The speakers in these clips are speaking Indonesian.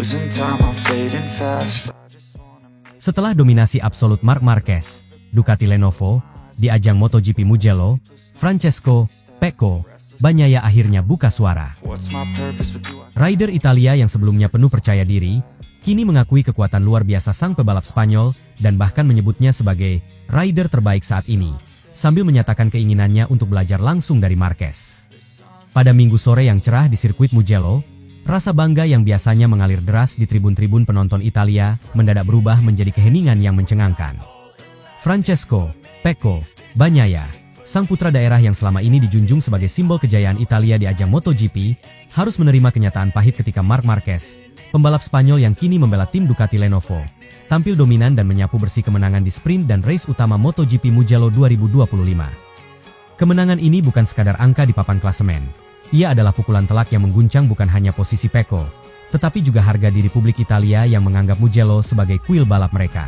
losing time, I'm fading fast. Setelah dominasi absolut Marc Marquez, Ducati Lenovo, di ajang MotoGP Mugello, Francesco Pecco Bagnaia akhirnya buka suara. What's my purpose with you? Rider Italia yang sebelumnya penuh percaya diri, kini mengakui kekuatan luar biasa sang pebalap Spanyol dan bahkan menyebutnya sebagai rider terbaik saat ini, sambil menyatakan keinginannya untuk belajar langsung dari Marquez. Pada Minggu sore yang cerah di sirkuit Mugello, rasa bangga yang biasanya mengalir deras di tribun-tribun penonton Italia mendadak berubah menjadi keheningan yang mencengangkan. Francesco Pecco Bagnaia, sang putra daerah yang selama ini dijunjung sebagai simbol kejayaan Italia di ajang MotoGP, harus menerima kenyataan pahit ketika Marc Marquez, pembalap Spanyol yang kini membela tim Ducati Lenovo, tampil dominan dan menyapu bersih kemenangan di sprint dan race utama MotoGP Mugello 2025. Kemenangan ini bukan sekadar angka di papan klasemen. Ia adalah pukulan telak yang mengguncang bukan hanya posisi Pecco, tetapi juga harga diri publik Italia yang menganggap Mugello sebagai kuil balap mereka.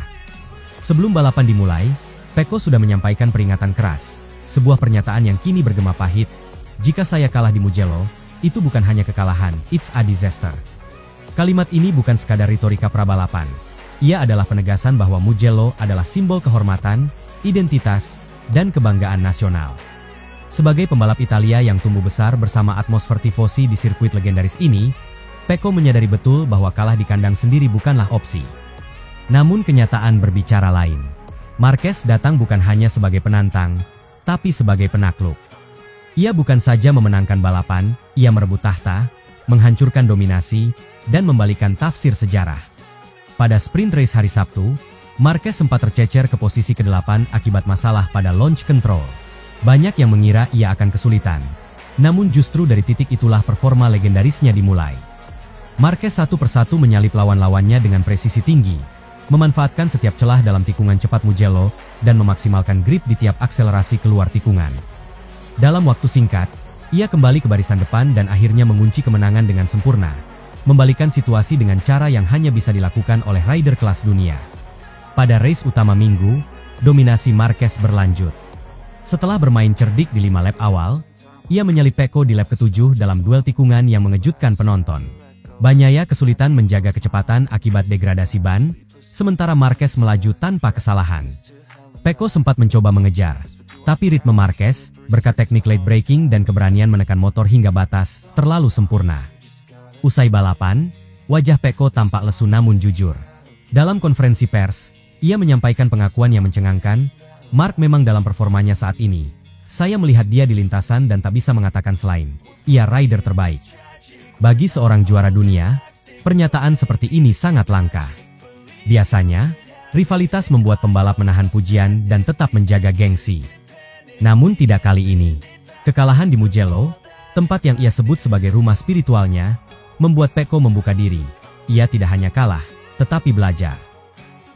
Sebelum balapan dimulai, Pecco sudah menyampaikan peringatan keras. Sebuah pernyataan yang kini bergema pahit, jika saya kalah di Mugello, itu bukan hanya kekalahan, it's a disaster. Kalimat ini bukan sekadar retorika prabalapan. Ia adalah penegasan bahwa Mugello adalah simbol kehormatan, identitas, dan kebanggaan nasional. Sebagai pembalap Italia yang tumbuh besar bersama atmosfer tifosi di sirkuit legendaris ini, Pecco menyadari betul bahwa kalah di kandang sendiri bukanlah opsi. Namun kenyataan berbicara lain. Marquez datang bukan hanya sebagai penantang, tapi sebagai penakluk. Ia bukan saja memenangkan balapan, ia merebut tahta, menghancurkan dominasi, dan membalikan tafsir sejarah. Pada sprint race hari Sabtu, Marquez sempat tercecer ke posisi ke-8 akibat masalah pada launch control. Banyak yang mengira ia akan kesulitan. Namun justru dari titik itulah performa legendarisnya dimulai. Marquez satu persatu menyalip lawan-lawannya dengan presisi tinggi, memanfaatkan setiap celah dalam tikungan cepat Mugello, dan memaksimalkan grip di tiap akselerasi keluar tikungan. Dalam waktu singkat, ia kembali ke barisan depan dan akhirnya mengunci kemenangan dengan sempurna, membalikan situasi dengan cara yang hanya bisa dilakukan oleh rider kelas dunia. Pada race utama Minggu, dominasi Marquez berlanjut. Setelah bermain cerdik di 5 lap awal, ia menyalip Pecco di lap ke-7 dalam duel tikungan yang mengejutkan penonton. Bagnaia kesulitan menjaga kecepatan akibat degradasi ban, sementara Marquez melaju tanpa kesalahan. Pecco sempat mencoba mengejar, tapi ritme Marquez, berkat teknik late braking dan keberanian menekan motor hingga batas, terlalu sempurna. Usai balapan, wajah Pecco tampak lesu namun jujur. Dalam konferensi pers, ia menyampaikan pengakuan yang mencengangkan, "Marc memang dalam performanya saat ini. Saya melihat dia di lintasan dan tak bisa mengatakan selain, ia rider terbaik." Bagi seorang juara dunia, pernyataan seperti ini sangat langka. Biasanya, rivalitas membuat pembalap menahan pujian dan tetap menjaga gengsi. Namun tidak kali ini. Kekalahan di Mugello, tempat yang ia sebut sebagai rumah spiritualnya, membuat Pecco membuka diri. Ia tidak hanya kalah, tetapi belajar.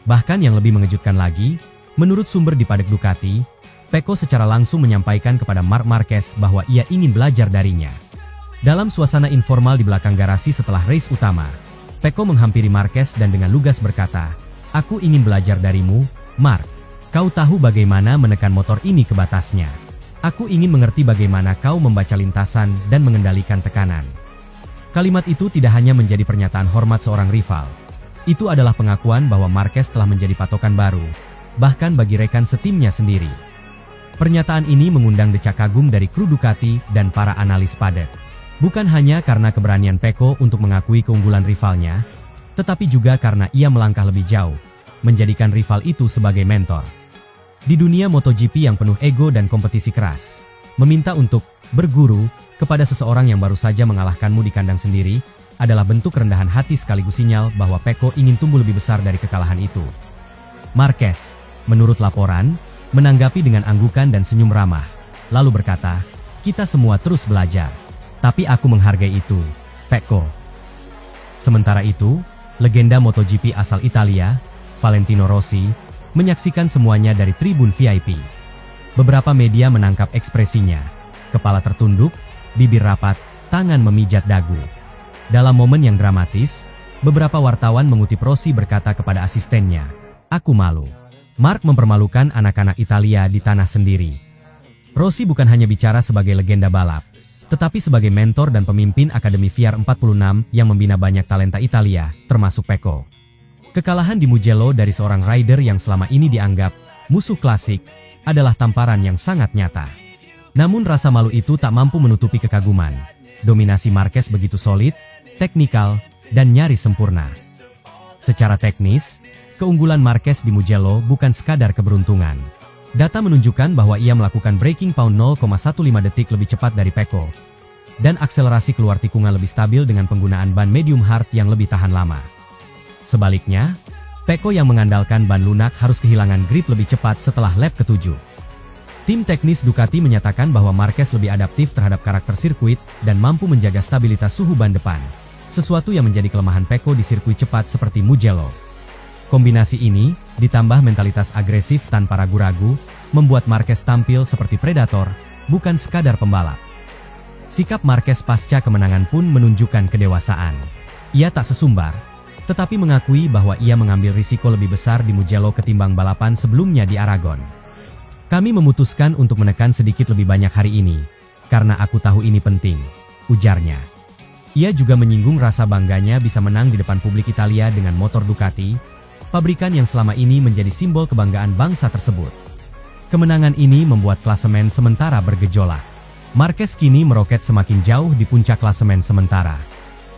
Bahkan yang lebih mengejutkan lagi, menurut sumber di padek Ducati, Pecco secara langsung menyampaikan kepada Marc Marquez bahwa ia ingin belajar darinya. Dalam suasana informal di belakang garasi setelah race utama, Pecco menghampiri Marquez dan dengan lugas berkata, "Aku ingin belajar darimu, Marc. Kau tahu bagaimana menekan motor ini ke batasnya. Aku ingin mengerti bagaimana kau membaca lintasan dan mengendalikan tekanan." Kalimat itu tidak hanya menjadi pernyataan hormat seorang rival. Itu adalah pengakuan bahwa Marquez telah menjadi patokan baru, bahkan bagi rekan setimnya sendiri. Pernyataan ini mengundang decak kagum dari kru Ducati dan para analis padek. Bukan hanya karena keberanian Pecco untuk mengakui keunggulan rivalnya, tetapi juga karena ia melangkah lebih jauh, menjadikan rival itu sebagai mentor. Di dunia MotoGP yang penuh ego dan kompetisi keras, meminta untuk berguru kepada seseorang yang baru saja mengalahkanmu di kandang sendiri, adalah bentuk rendahan hati sekaligus sinyal bahwa Pecco ingin tumbuh lebih besar dari kekalahan itu. Marquez, menurut laporan, menanggapi dengan anggukan dan senyum ramah, lalu berkata, "Kita semua terus belajar. Tapi aku menghargai itu, Pecco." Sementara itu, legenda MotoGP asal Italia, Valentino Rossi, menyaksikan semuanya dari tribun VIP. Beberapa media menangkap ekspresinya. Kepala tertunduk, bibir rapat, tangan memijat dagu. Dalam momen yang dramatis, beberapa wartawan mengutip Rossi berkata kepada asistennya, "Aku malu. Marc mempermalukan anak-anak Italia di tanah sendiri." Rossi bukan hanya bicara sebagai legenda balap, tetapi sebagai mentor dan pemimpin Akademi VR46 yang membina banyak talenta Italia, termasuk Pecco. Kekalahan di Mugello dari seorang rider yang selama ini dianggap musuh klasik adalah tamparan yang sangat nyata. Namun rasa malu itu tak mampu menutupi kekaguman. Dominasi Marquez begitu solid, teknikal, dan nyaris sempurna. Secara teknis, keunggulan Marquez di Mugello bukan sekadar keberuntungan. Data menunjukkan bahwa ia melakukan braking pound 0,15 detik lebih cepat dari Pecco, dan akselerasi keluar tikungan lebih stabil dengan penggunaan ban medium hard yang lebih tahan lama. Sebaliknya, Pecco yang mengandalkan ban lunak harus kehilangan grip lebih cepat setelah lap ke-7. Tim teknis Ducati menyatakan bahwa Marquez lebih adaptif terhadap karakter sirkuit dan mampu menjaga stabilitas suhu ban depan, sesuatu yang menjadi kelemahan Pecco di sirkuit cepat seperti Mugello. Kombinasi ini, ditambah mentalitas agresif tanpa ragu-ragu, membuat Marquez tampil seperti predator, bukan sekadar pembalap. Sikap Marquez pasca kemenangan pun menunjukkan kedewasaan. Ia tak sesumbar, tetapi mengakui bahwa ia mengambil risiko lebih besar di Mugello ketimbang balapan sebelumnya di Aragon. Kami memutuskan untuk menekan sedikit lebih banyak hari ini, karena aku tahu ini penting, ujarnya. Ia juga menyinggung rasa bangganya bisa menang di depan publik Italia dengan motor Ducati, pabrikan yang selama ini menjadi simbol kebanggaan bangsa tersebut. Kemenangan ini membuat klasemen sementara bergejolak. Marquez kini meroket semakin jauh di puncak klasemen sementara.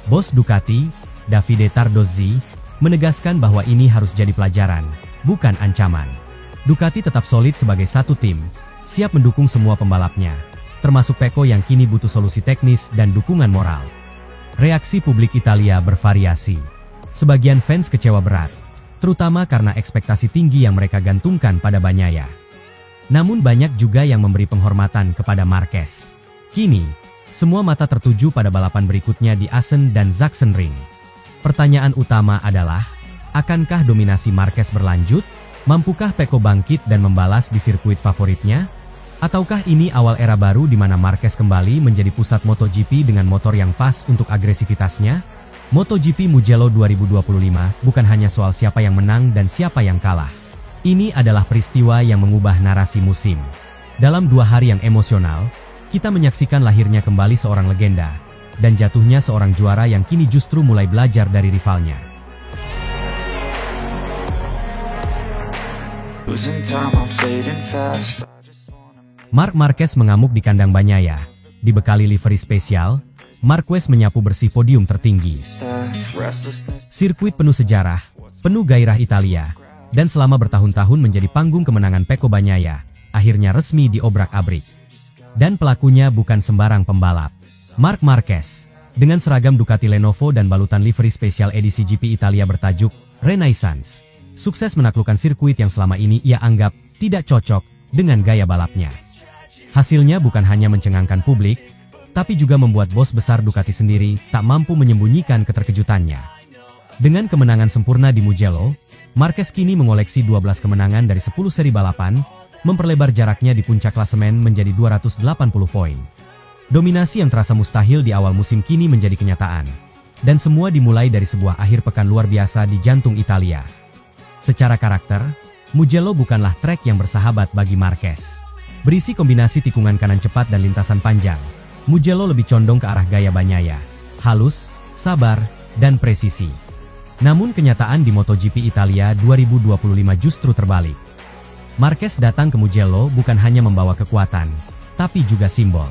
Bos Ducati, Davide Tardozzi, menegaskan bahwa ini harus jadi pelajaran, bukan ancaman. Ducati tetap solid sebagai satu tim, siap mendukung semua pembalapnya, termasuk Pecco yang kini butuh solusi teknis dan dukungan moral. Reaksi publik Italia bervariasi. Sebagian fans kecewa berat, terutama karena ekspektasi tinggi yang mereka gantungkan pada Bagnaia. Namun banyak juga yang memberi penghormatan kepada Marquez. Kini, semua mata tertuju pada balapan berikutnya di Assen dan Sachsenring. Pertanyaan utama adalah, akankah dominasi Marquez berlanjut? Mampukah Pecco bangkit dan membalas di sirkuit favoritnya? Ataukah ini awal era baru di mana Marquez kembali menjadi pusat MotoGP dengan motor yang pas untuk agresivitasnya? MotoGP Mugello 2025 bukan hanya soal siapa yang menang dan siapa yang kalah. Ini adalah peristiwa yang mengubah narasi musim. Dalam 2 hari yang emosional, kita menyaksikan lahirnya kembali seorang legenda, dan jatuhnya seorang juara yang kini justru mulai belajar dari rivalnya. Marc Marquez mengamuk di kandang Bagnaia. Dibekali livery spesial, Marquez menyapu bersih podium tertinggi. Sirkuit penuh sejarah, penuh gairah Italia, dan selama bertahun-tahun menjadi panggung kemenangan Pecco Bagnaia, akhirnya resmi diobrak-abrik. Dan pelakunya bukan sembarang pembalap. Marc Marquez, dengan seragam Ducati Lenovo dan balutan livery spesial edisi GP Italia bertajuk Renaissance, sukses menaklukkan sirkuit yang selama ini ia anggap tidak cocok dengan gaya balapnya. Hasilnya bukan hanya mencengangkan publik, tapi juga membuat bos besar Ducati sendiri tak mampu menyembunyikan keterkejutannya. Dengan kemenangan sempurna di Mugello, Marquez kini mengoleksi 12 kemenangan dari 10 seri balapan, memperlebar jaraknya di puncak klasemen menjadi 280 poin. Dominasi yang terasa mustahil di awal musim kini menjadi kenyataan. Dan semua dimulai dari sebuah akhir pekan luar biasa di jantung Italia. Secara karakter, Mugello bukanlah trek yang bersahabat bagi Marquez. Berisi kombinasi tikungan kanan cepat dan lintasan panjang, Mugello lebih condong ke arah gaya Bagnaia, halus, sabar, dan presisi. Namun kenyataan di MotoGP Italia 2025 justru terbalik. Marquez datang ke Mugello bukan hanya membawa kekuatan, tapi juga simbol.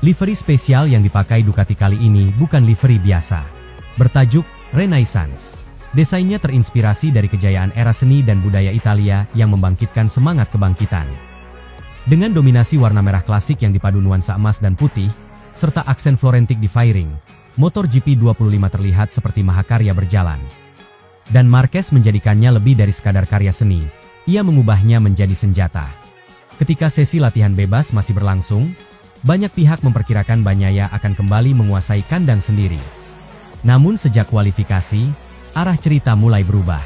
Livery spesial yang dipakai Ducati kali ini bukan livery biasa. Bertajuk Renaissance. Desainnya terinspirasi dari kejayaan era seni dan budaya Italia yang membangkitkan semangat kebangkitan. Dengan dominasi warna merah klasik yang dipadu nuansa emas dan putih, serta aksen florentik di fairing, motor GP25 terlihat seperti mahakarya berjalan. Dan Marquez menjadikannya lebih dari sekadar karya seni, ia mengubahnya menjadi senjata. Ketika sesi latihan bebas masih berlangsung, banyak pihak memperkirakan Bagnaia akan kembali menguasai kandang sendiri. Namun sejak kualifikasi, arah cerita mulai berubah.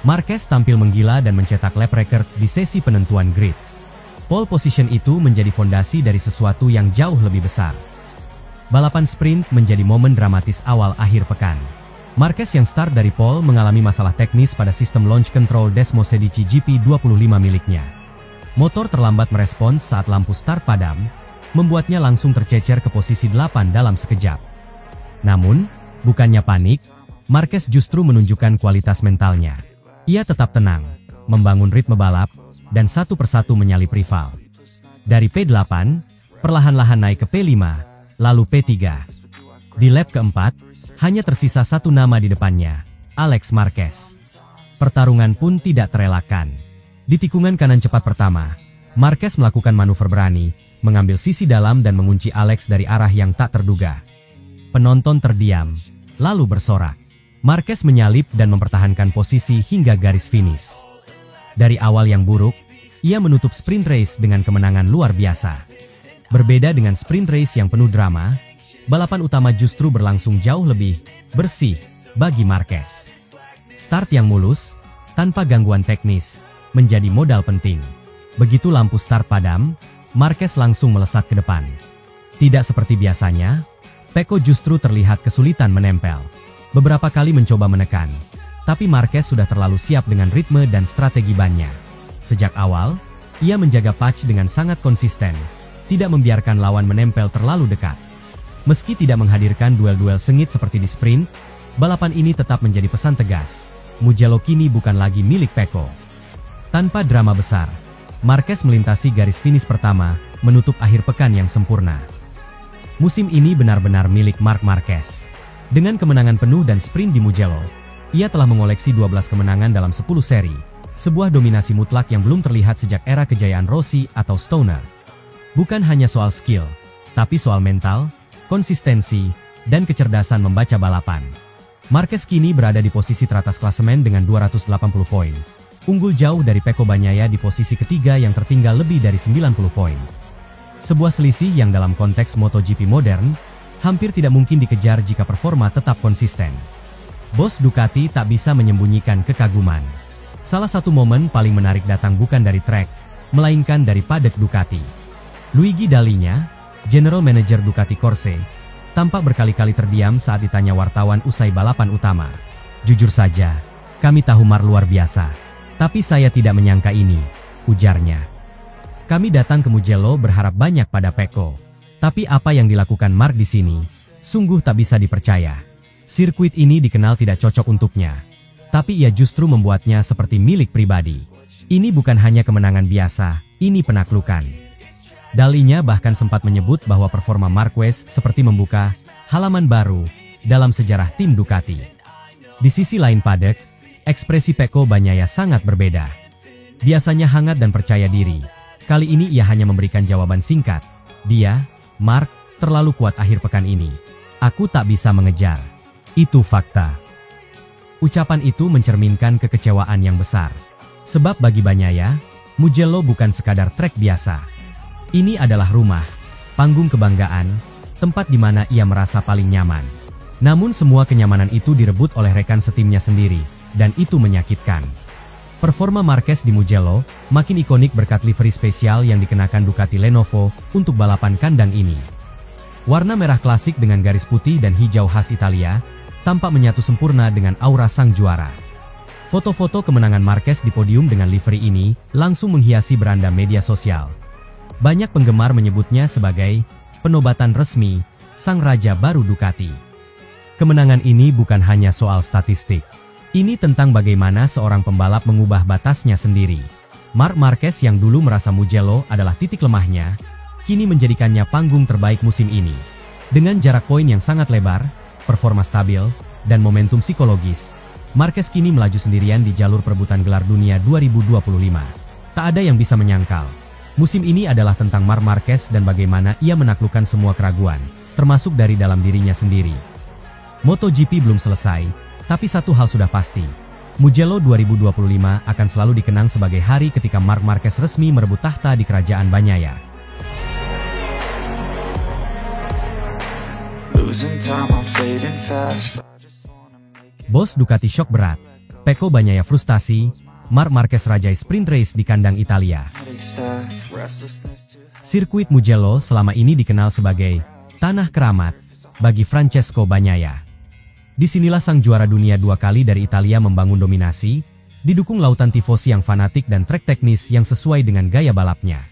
Marquez tampil menggila dan mencetak lap record di sesi penentuan grid. Pole position itu menjadi fondasi dari sesuatu yang jauh lebih besar. Balapan sprint menjadi momen dramatis awal akhir pekan. Marquez yang start dari pole mengalami masalah teknis pada sistem launch control Desmo Sedici GP25 miliknya. Motor terlambat merespons saat lampu start padam, membuatnya langsung tercecer ke posisi 8 dalam sekejap. Namun, bukannya panik, Marquez justru menunjukkan kualitas mentalnya. Ia tetap tenang, membangun ritme balap, dan satu persatu menyalip rival. Dari P8, perlahan-lahan naik ke P5, lalu P3. Di lap keempat, hanya tersisa satu nama di depannya, Alex Marquez. Pertarungan pun tidak terelakkan. Di tikungan kanan cepat pertama, Marquez melakukan manuver berani, mengambil sisi dalam dan mengunci Alex dari arah yang tak terduga. Penonton terdiam, lalu bersorak. Marquez menyalip dan mempertahankan posisi hingga garis finish. Dari awal yang buruk, ia menutup sprint race dengan kemenangan luar biasa. Berbeda dengan sprint race yang penuh drama, balapan utama justru berlangsung jauh lebih bersih bagi Marquez. Start yang mulus, tanpa gangguan teknis, menjadi modal penting. Begitu lampu start padam, Marquez langsung melesat ke depan. Tidak seperti biasanya, Pecco justru terlihat kesulitan menempel. Beberapa kali mencoba menekan, tapi Marquez sudah terlalu siap dengan ritme dan strategi bannya. Sejak awal, ia menjaga patch dengan sangat konsisten, tidak membiarkan lawan menempel terlalu dekat. Meski tidak menghadirkan duel-duel sengit seperti di sprint, balapan ini tetap menjadi pesan tegas. Mugello kini bukan lagi milik Pecco. Tanpa drama besar, Marquez melintasi garis finish pertama, menutup akhir pekan yang sempurna. Musim ini benar-benar milik Marc Marquez. Dengan kemenangan penuh dan sprint di Mugello, ia telah mengoleksi 12 kemenangan dalam 10 seri, sebuah dominasi mutlak yang belum terlihat sejak era kejayaan Rossi atau Stoner. Bukan hanya soal skill, tapi soal mental, konsistensi, dan kecerdasan membaca balapan. Marquez kini berada di posisi teratas klasemen dengan 280 poin. Unggul jauh dari Pecco Bagnaia di posisi ketiga yang tertinggal lebih dari 90 poin. Sebuah selisih yang dalam konteks MotoGP modern, hampir tidak mungkin dikejar jika performa tetap konsisten. Bos Ducati tak bisa menyembunyikan kekaguman. Salah satu momen paling menarik datang bukan dari trek, melainkan dari paddock Ducati. Luigi Dalinya, General Manager Ducati Corse, tampak berkali-kali terdiam saat ditanya wartawan usai balapan utama. Jujur saja, kami tahu Marc luar biasa, tapi saya tidak menyangka ini, ujarnya. Kami datang ke Mugello berharap banyak pada Pecco, tapi apa yang dilakukan Marc di sini, sungguh tak bisa dipercaya. Sirkuit ini dikenal tidak cocok untuknya, tapi ia justru membuatnya seperti milik pribadi. Ini bukan hanya kemenangan biasa, ini penaklukan. Dalinya bahkan sempat menyebut bahwa performa Marquez seperti membuka halaman baru dalam sejarah tim Ducati. Di sisi lain paddock, ekspresi Pecco Bagnaia sangat berbeda. Biasanya hangat dan percaya diri, kali ini ia hanya memberikan jawaban singkat. Dia, Marc, terlalu kuat akhir pekan ini. Aku tak bisa mengejar. Itu fakta. Ucapan itu mencerminkan kekecewaan yang besar. Sebab bagi Bagnaia, Mugello bukan sekadar trek biasa. Ini adalah rumah, panggung kebanggaan, tempat di mana ia merasa paling nyaman. Namun semua kenyamanan itu direbut oleh rekan setimnya sendiri, dan itu menyakitkan. Performa Marquez di Mugello makin ikonik berkat livery spesial yang dikenakan Ducati Lenovo untuk balapan kandang ini. Warna merah klasik dengan garis putih dan hijau khas Italia tampak menyatu sempurna dengan aura sang juara. Foto-foto kemenangan Marquez di podium dengan livery ini langsung menghiasi beranda media sosial. Banyak penggemar menyebutnya sebagai penobatan resmi sang raja baru Ducati. Kemenangan ini bukan hanya soal statistik. Ini tentang bagaimana seorang pembalap mengubah batasnya sendiri. Marc Marquez yang dulu merasa Mugello adalah titik lemahnya, kini menjadikannya panggung terbaik musim ini. Dengan jarak poin yang sangat lebar, performa stabil, dan momentum psikologis, Marquez kini melaju sendirian di jalur perebutan gelar dunia 2025. Tak ada yang bisa menyangkal. Musim ini adalah tentang Marc Marquez dan bagaimana ia menaklukkan semua keraguan, termasuk dari dalam dirinya sendiri. MotoGP belum selesai, tapi satu hal sudah pasti. Mugello 2025 akan selalu dikenang sebagai hari ketika Marc Marquez resmi merebut tahta di kerajaan Bagnaia. Bos Ducati shock berat, Pecco Bagnaia frustasi, Marc Marquez rajai sprint race di kandang Italia. Sirkuit Mugello selama ini dikenal sebagai tanah keramat bagi Francesco Bagnaia. Disinilah sang juara dunia 2 kali dari Italia membangun dominasi, didukung lautan tifosi yang fanatik dan trek teknis yang sesuai dengan gaya balapnya.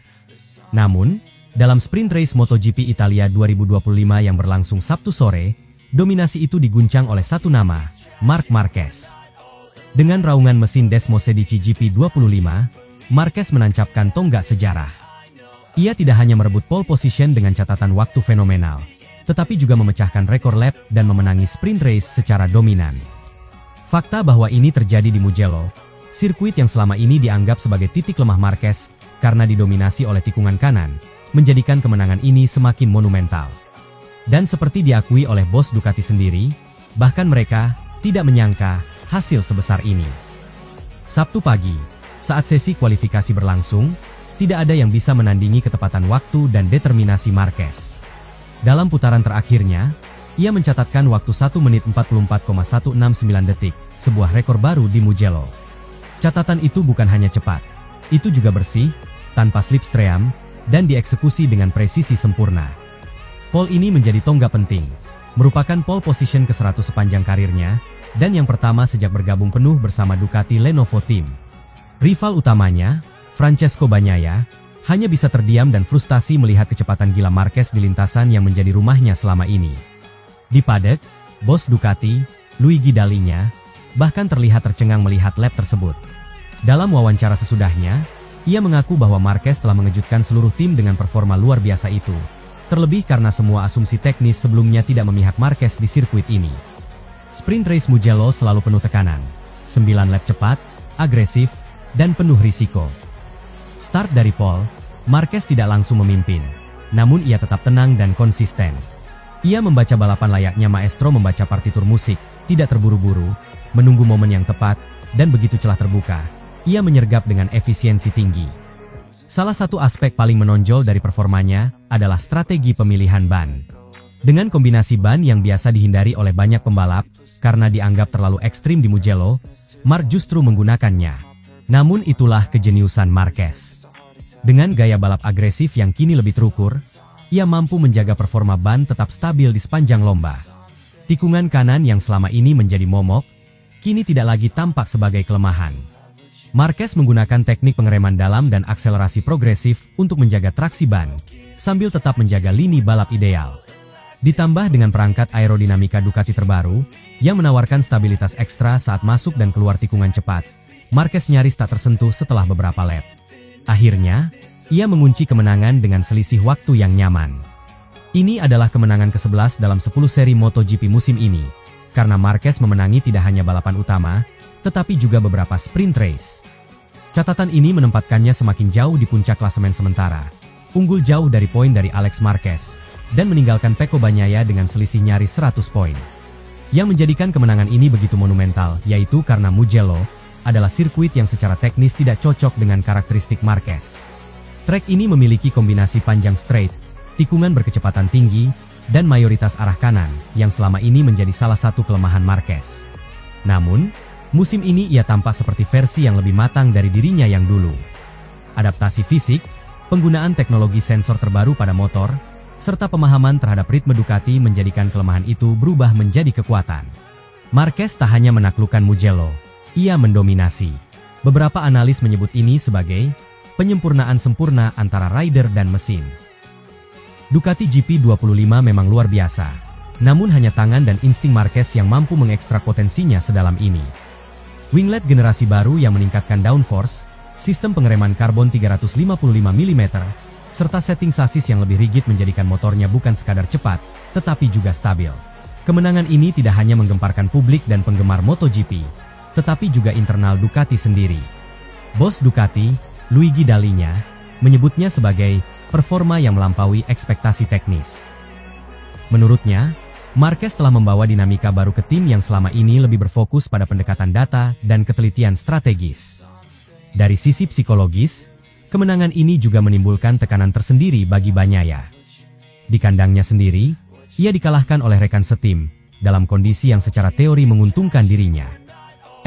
Namun, Dalam sprint race MotoGP Italia 2025 yang berlangsung Sabtu sore, dominasi itu diguncang oleh satu nama, Marc Marquez. Dengan raungan mesin Desmosedici GP25, Marquez menancapkan tonggak sejarah. Ia tidak hanya merebut pole position dengan catatan waktu fenomenal, tetapi juga memecahkan rekor lap dan memenangi sprint race secara dominan. Fakta bahwa ini terjadi di Mugello, sirkuit yang selama ini dianggap sebagai titik lemah Marquez karena didominasi oleh tikungan kanan, menjadikan kemenangan ini semakin monumental. Dan seperti diakui oleh bos Ducati sendiri, bahkan mereka tidak menyangka hasil sebesar ini. Sabtu pagi, saat sesi kualifikasi berlangsung, tidak ada yang bisa menandingi ketepatan waktu dan determinasi Marquez. Dalam putaran terakhirnya, ia mencatatkan waktu 1 menit 44,169 detik, sebuah rekor baru di Mugello. Catatan itu bukan hanya cepat, itu juga bersih, tanpa slipstream, dan dieksekusi dengan presisi sempurna. Pole ini menjadi tonggak penting, merupakan pole position ke-100 sepanjang karirnya, dan yang pertama sejak bergabung penuh bersama Ducati Lenovo Team. Rival utamanya, Francesco Bagnaia, hanya bisa terdiam dan frustasi melihat kecepatan gila Marquez di lintasan yang menjadi rumahnya selama ini. Di paddock, bos Ducati, Luigi Dalinya, bahkan terlihat tercengang melihat lap tersebut. Dalam wawancara sesudahnya, ia mengaku bahwa Marquez telah mengejutkan seluruh tim dengan performa luar biasa itu, terlebih karena semua asumsi teknis sebelumnya tidak memihak Marquez di sirkuit ini. Sprint race Mugello selalu penuh tekanan, 9 lap cepat, agresif, dan penuh risiko. Start dari pole, Marquez tidak langsung memimpin, namun ia tetap tenang dan konsisten. Ia membaca balapan layaknya maestro membaca partitur musik, tidak terburu-buru, menunggu momen yang tepat, dan begitu celah terbuka, ia menyergap dengan efisiensi tinggi. Salah satu aspek paling menonjol dari performanya adalah strategi pemilihan ban. Dengan kombinasi ban yang biasa dihindari oleh banyak pembalap, karena dianggap terlalu ekstrim di Mugello, Marc justru menggunakannya. Namun itulah kejeniusan Marquez. Dengan gaya balap agresif yang kini lebih terukur, ia mampu menjaga performa ban tetap stabil di sepanjang lomba. Tikungan kanan yang selama ini menjadi momok, kini tidak lagi tampak sebagai kelemahan. Marquez menggunakan teknik pengereman dalam dan akselerasi progresif untuk menjaga traksi ban, sambil tetap menjaga lini balap ideal. Ditambah dengan perangkat aerodinamika Ducati terbaru, yang menawarkan stabilitas ekstra saat masuk dan keluar tikungan cepat, Marquez nyaris tak tersentuh setelah beberapa lap. Akhirnya, ia mengunci kemenangan dengan selisih waktu yang nyaman. Ini adalah kemenangan ke-11 dalam 10 seri MotoGP musim ini, karena Marquez memenangi tidak hanya balapan utama, tetapi juga beberapa sprint race. Catatan ini menempatkannya semakin jauh di puncak klasemen sementara, unggul jauh dari poin dari Alex Marquez, dan meninggalkan Pecco Bagnaia dengan selisih nyaris 100 poin. Yang menjadikan kemenangan ini begitu monumental, yaitu karena Mugello adalah sirkuit yang secara teknis tidak cocok dengan karakteristik Marquez. Trek ini memiliki kombinasi panjang straight, tikungan berkecepatan tinggi, dan mayoritas arah kanan, yang selama ini menjadi salah satu kelemahan Marquez. Namun, musim ini ia tampak seperti versi yang lebih matang dari dirinya yang dulu. Adaptasi fisik, penggunaan teknologi sensor terbaru pada motor, serta pemahaman terhadap ritme Ducati menjadikan kelemahan itu berubah menjadi kekuatan. Marquez tak hanya menaklukkan Mugello, ia mendominasi. Beberapa analis menyebut ini sebagai penyempurnaan sempurna antara rider dan mesin. Ducati GP25 memang luar biasa, namun hanya tangan dan insting Marquez yang mampu mengekstrak potensinya sedalam ini. Winglet generasi baru yang meningkatkan downforce, sistem pengereman karbon 355 mm, serta setting sasis yang lebih rigid menjadikan motornya bukan sekadar cepat, tetapi juga stabil. Kemenangan ini tidak hanya menggemparkan publik dan penggemar MotoGP, tetapi juga internal Ducati sendiri. Bos Ducati, Luigi Dalinya, menyebutnya sebagai performa yang melampaui ekspektasi teknis. Menurutnya, Marquez telah membawa dinamika baru ke tim yang selama ini lebih berfokus pada pendekatan data dan ketelitian strategis. Dari sisi psikologis, kemenangan ini juga menimbulkan tekanan tersendiri bagi Bagnaia. Di kandangnya sendiri, ia dikalahkan oleh rekan setim, dalam kondisi yang secara teori menguntungkan dirinya.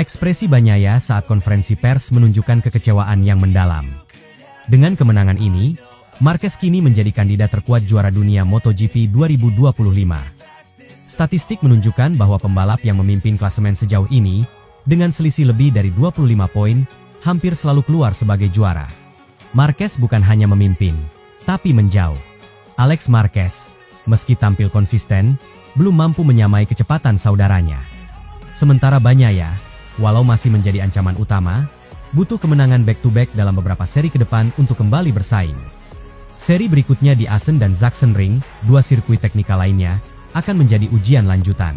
Ekspresi Bagnaia saat konferensi pers menunjukkan kekecewaan yang mendalam. Dengan kemenangan ini, Marquez kini menjadi kandidat terkuat juara dunia MotoGP 2025. Statistik menunjukkan bahwa pembalap yang memimpin klasemen sejauh ini, dengan selisih lebih dari 25 poin, hampir selalu keluar sebagai juara. Marquez bukan hanya memimpin, tapi menjauh. Alex Marquez, meski tampil konsisten, belum mampu menyamai kecepatan saudaranya. Sementara Bagnaia, walau masih menjadi ancaman utama, butuh kemenangan back-to-back dalam beberapa seri ke depan untuk kembali bersaing. Seri berikutnya di Assen dan Sachsenring, dua sirkuit teknikal lainnya, akan menjadi ujian lanjutan.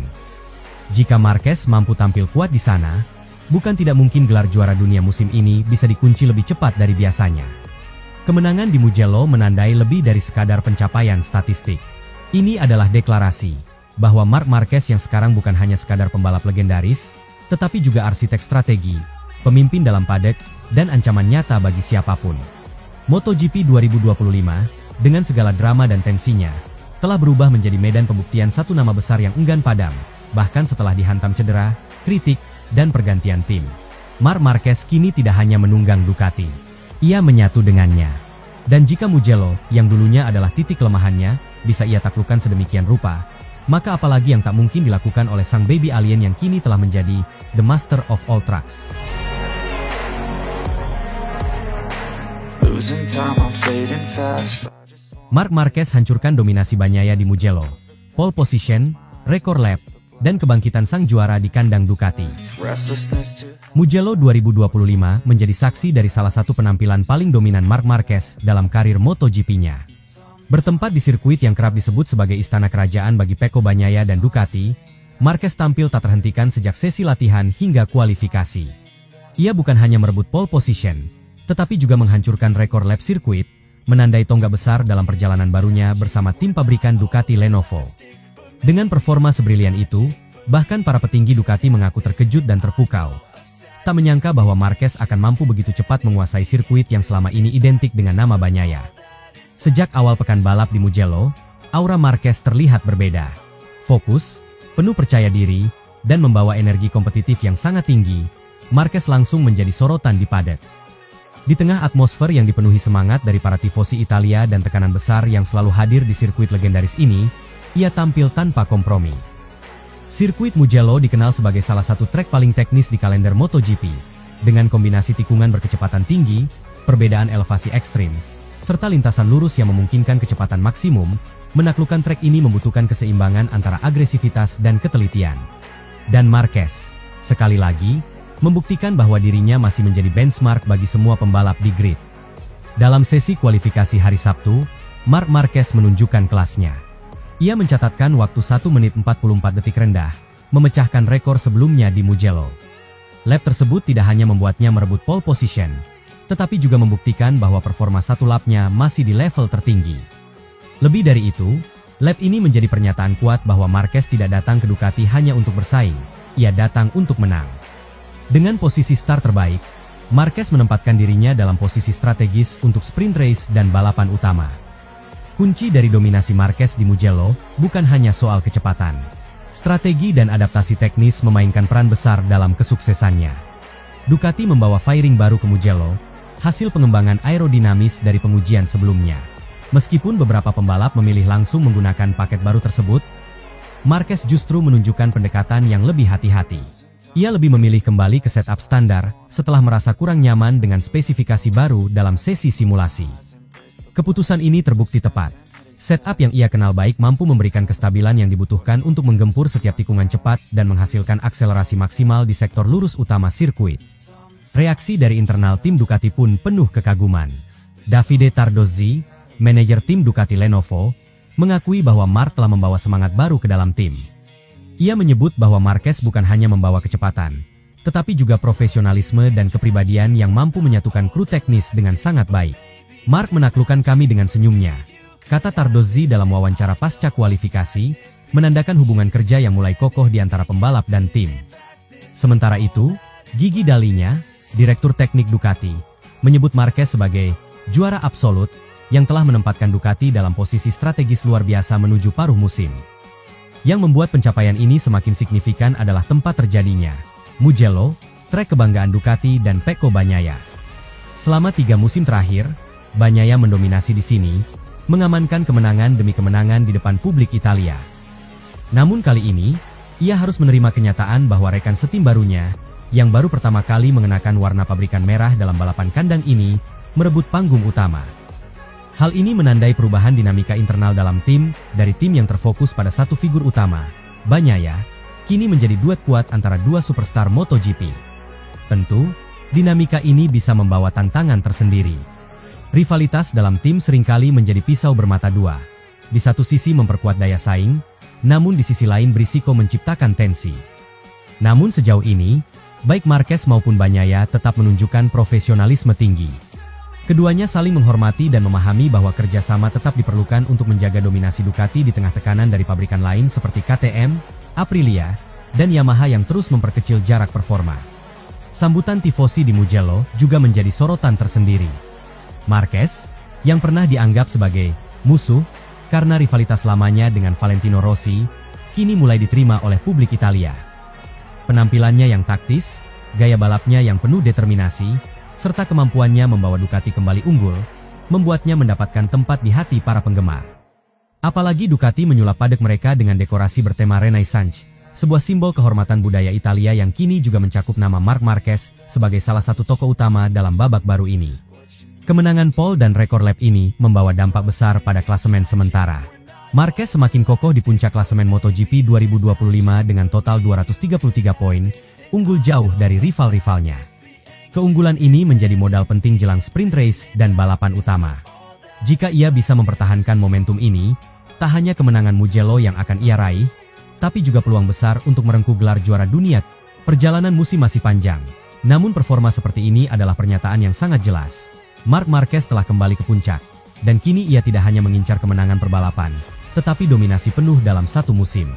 Jika Marquez mampu tampil kuat di sana, bukan tidak mungkin gelar juara dunia musim ini bisa dikunci lebih cepat dari biasanya. Kemenangan di Mugello menandai lebih dari sekadar pencapaian statistik. Ini adalah deklarasi bahwa Marc Marquez yang sekarang bukan hanya sekadar pembalap legendaris, tetapi juga arsitek strategi, pemimpin dalam paddock, dan ancaman nyata bagi siapapun. MotoGP 2025, dengan segala drama dan tensinya, telah berubah menjadi medan pembuktian satu nama besar yang enggan padam, bahkan setelah dihantam cedera, kritik, dan pergantian tim. Marc Marquez kini tidak hanya menunggang Ducati, ia menyatu dengannya. Dan jika Mugello, yang dulunya adalah titik kelemahannya, bisa ia taklukkan sedemikian rupa, maka apalagi yang tak mungkin dilakukan oleh sang baby alien yang kini telah menjadi the master of all tracks. Marc Marquez hancurkan dominasi Bagnaia di Mugello, pole position, rekor lap, dan kebangkitan sang juara di kandang Ducati. Mugello 2025 menjadi saksi dari salah satu penampilan paling dominan Marc Marquez dalam karir MotoGP-nya. Bertempat di sirkuit yang kerap disebut sebagai istana kerajaan bagi Pecco Bagnaia dan Ducati, Marquez tampil tak terhentikan sejak sesi latihan hingga kualifikasi. Ia bukan hanya merebut pole position, tetapi juga menghancurkan rekor lap sirkuit, menandai tonggak besar dalam perjalanan barunya bersama tim pabrikan Ducati Lenovo. Dengan performa sebrilian itu, bahkan para petinggi Ducati mengaku terkejut dan terpukau. Tak menyangka bahwa Marquez akan mampu begitu cepat menguasai sirkuit yang selama ini identik dengan nama Bagnaia. Sejak awal pekan balap di Mugello, aura Marquez terlihat berbeda. Fokus, penuh percaya diri, dan membawa energi kompetitif yang sangat tinggi, Marquez langsung menjadi sorotan di paddock. Di tengah atmosfer yang dipenuhi semangat dari para tifosi Italia dan tekanan besar yang selalu hadir di sirkuit legendaris ini, ia tampil tanpa kompromi. Sirkuit Mugello dikenal sebagai salah satu trek paling teknis di kalender MotoGP, dengan kombinasi tikungan berkecepatan tinggi, perbedaan elevasi ekstrim, serta lintasan lurus yang memungkinkan kecepatan maksimum. Menaklukkan trek ini membutuhkan keseimbangan antara agresivitas dan ketelitian. Dan Marquez, sekali lagi, membuktikan bahwa dirinya masih menjadi benchmark bagi semua pembalap di grid. Dalam sesi kualifikasi hari Sabtu, Marc Marquez menunjukkan kelasnya. Ia mencatatkan waktu 1 menit 44 detik rendah, memecahkan rekor sebelumnya di Mugello. Lap tersebut tidak hanya membuatnya merebut pole position, tetapi juga membuktikan bahwa performa satu lapnya masih di level tertinggi. Lebih dari itu, lap ini menjadi pernyataan kuat bahwa Marquez tidak datang ke Ducati hanya untuk bersaing, ia datang untuk menang. Dengan posisi start terbaik, Marquez menempatkan dirinya dalam posisi strategis untuk sprint race dan balapan utama. Kunci dari dominasi Marquez di Mugello bukan hanya soal kecepatan. Strategi dan adaptasi teknis memainkan peran besar dalam kesuksesannya. Ducati membawa fairing baru ke Mugello, hasil pengembangan aerodinamis dari pengujian sebelumnya. Meskipun beberapa pembalap memilih langsung menggunakan paket baru tersebut, Marquez justru menunjukkan pendekatan yang lebih hati-hati. Ia lebih memilih kembali ke setup standar setelah merasa kurang nyaman dengan spesifikasi baru dalam sesi simulasi. Keputusan ini terbukti tepat. Setup yang ia kenal baik mampu memberikan kestabilan yang dibutuhkan untuk menggempur setiap tikungan cepat dan menghasilkan akselerasi maksimal di sektor lurus utama sirkuit. Reaksi dari internal tim Ducati pun penuh kekaguman. Davide Tardozzi, manajer tim Ducati Lenovo, mengakui bahwa Marc telah membawa semangat baru ke dalam tim. Ia menyebut bahwa Marquez bukan hanya membawa kecepatan, tetapi juga profesionalisme dan kepribadian yang mampu menyatukan kru teknis dengan sangat baik. Marc menaklukkan kami dengan senyumnya, kata Tardozzi dalam wawancara pasca kualifikasi, menandakan hubungan kerja yang mulai kokoh di antara pembalap dan tim. Sementara itu, Gigi Dalinya, direktur teknik Ducati, menyebut Marquez sebagai juara absolut yang telah menempatkan Ducati dalam posisi strategis luar biasa menuju paruh musim. Yang membuat pencapaian ini semakin signifikan adalah tempat terjadinya Mugello, trek kebanggaan Ducati dan Pecco Bagnaia. Selama 3 musim terakhir, Bagnaia mendominasi di sini, mengamankan kemenangan demi kemenangan di depan publik Italia. Namun kali ini, ia harus menerima kenyataan bahwa rekan setim barunya, yang baru pertama kali mengenakan warna pabrikan merah dalam balapan kandang ini, merebut panggung utama. Hal ini menandai perubahan dinamika internal dalam tim, dari tim yang terfokus pada satu figur utama, Bagnaia, kini menjadi duet kuat antara dua superstar MotoGP. Tentu, dinamika ini bisa membawa tantangan tersendiri. Rivalitas dalam tim seringkali menjadi pisau bermata dua. Di satu sisi memperkuat daya saing, namun di sisi lain berisiko menciptakan tensi. Namun sejauh ini, baik Marquez maupun Bagnaia tetap menunjukkan profesionalisme tinggi. Keduanya saling menghormati dan memahami bahwa kerjasama tetap diperlukan untuk menjaga dominasi Ducati di tengah tekanan dari pabrikan lain seperti KTM, Aprilia, dan Yamaha yang terus memperkecil jarak performa. Sambutan tifosi di Mugello juga menjadi sorotan tersendiri. Marquez, yang pernah dianggap sebagai musuh karena rivalitas lamanya dengan Valentino Rossi, kini mulai diterima oleh publik Italia. Penampilannya yang taktis, gaya balapnya yang penuh determinasi, serta kemampuannya membawa Ducati kembali unggul, membuatnya mendapatkan tempat di hati para penggemar. Apalagi Ducati menyulap padek mereka dengan dekorasi bertema Renaissance, sebuah simbol kehormatan budaya Italia yang kini juga mencakup nama Marc Marquez sebagai salah satu tokoh utama dalam babak baru ini. Kemenangan pole dan rekor lap ini membawa dampak besar pada klasemen sementara. Marquez semakin kokoh di puncak klasemen MotoGP 2025 dengan total 233 poin, unggul jauh dari rival-rivalnya. Keunggulan ini menjadi modal penting jelang sprint race dan balapan utama. Jika ia bisa mempertahankan momentum ini, tak hanya kemenangan Mugello yang akan ia raih, tapi juga peluang besar untuk merengkuh gelar juara dunia. Perjalanan musim masih panjang, namun performa seperti ini adalah pernyataan yang sangat jelas. Marc Marquez telah kembali ke puncak, dan kini ia tidak hanya mengincar kemenangan perbalapan, tetapi dominasi penuh dalam satu musim.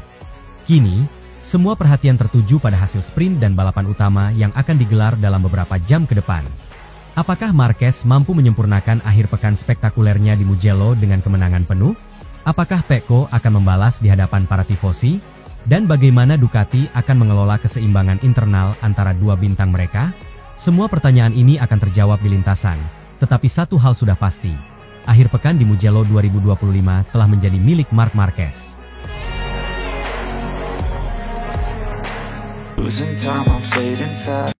Kini, semua perhatian tertuju pada hasil sprint dan balapan utama yang akan digelar dalam beberapa jam ke depan. Apakah Marquez mampu menyempurnakan akhir pekan spektakulernya di Mugello dengan kemenangan penuh? Apakah Pecco akan membalas di hadapan para tifosi? Dan bagaimana Ducati akan mengelola keseimbangan internal antara dua bintang mereka? Semua pertanyaan ini akan terjawab di lintasan, tetapi satu hal sudah pasti. Akhir pekan di Mugello 2025 telah menjadi milik Marc Marquez. Losing time, I'm fading fast.